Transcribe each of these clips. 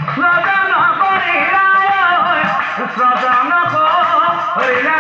সজন কৰিলা সজন কৰিলা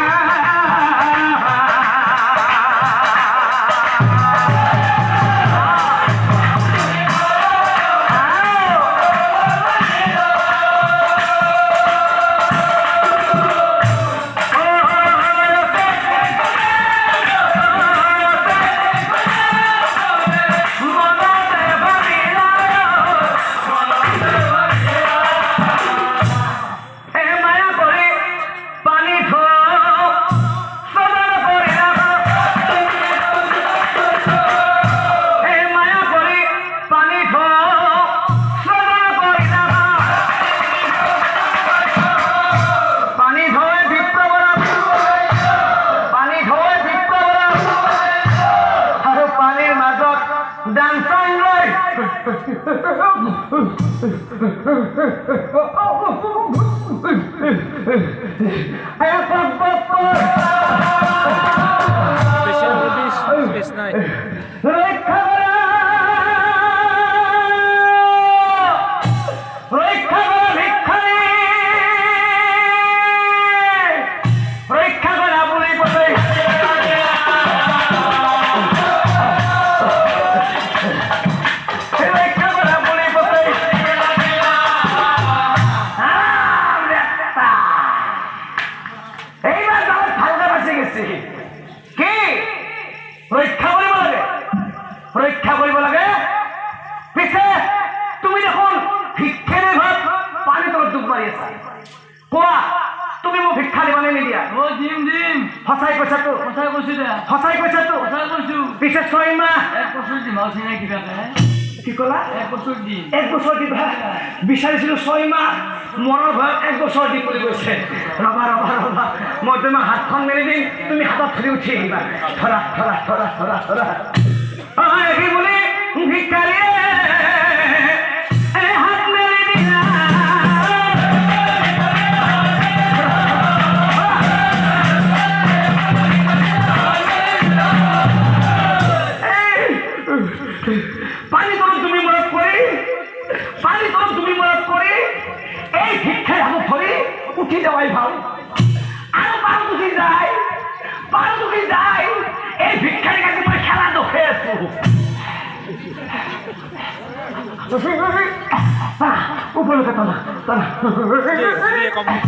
ৰক্ষা কৰিব লাগে পিছে তুমি দেখোন ভিক্ষেৰে ঘৰত পানী তলত ডুব মাৰি আছা কোৱা তুমি মোক ভিক্ষা দিবানে নিদিয়া ও দিম সঁচাই কৈছাতো সঁচাই কৈছো দে সঁচাই কৈছাতো সঁচাই কৈছো পিছে 6 মাহ 1 বছৰ দিম আছে নে কিবা কি ক'লা 1 বছৰ দিম 1 বছৰ দিবা বিচাৰিছিলো 6 মাহ মৰৰ ভয়ত 1 বছৰ দিম বুলি কৈছে ৰবা ৰবা ৰবা মই তোমাক হাতখন মেলি দিম তুমি হাতত ধৰি উঠি আহিবা ধৰা ধৰা ধৰা ধৰা ধৰা কি বুলি ভিক্ষাৰীয়ে হাত মেলি দিলা পানী তলত তুমি মনত কৰি এই ভিক্ষাৰ হাতত ধৰি উঠি যাৱাই ভাল আৰু পাৰ উঠি যায় এই ভিক্ষাৰীৰ কাছে মই খেলা দেখে আছো উপলকে টানা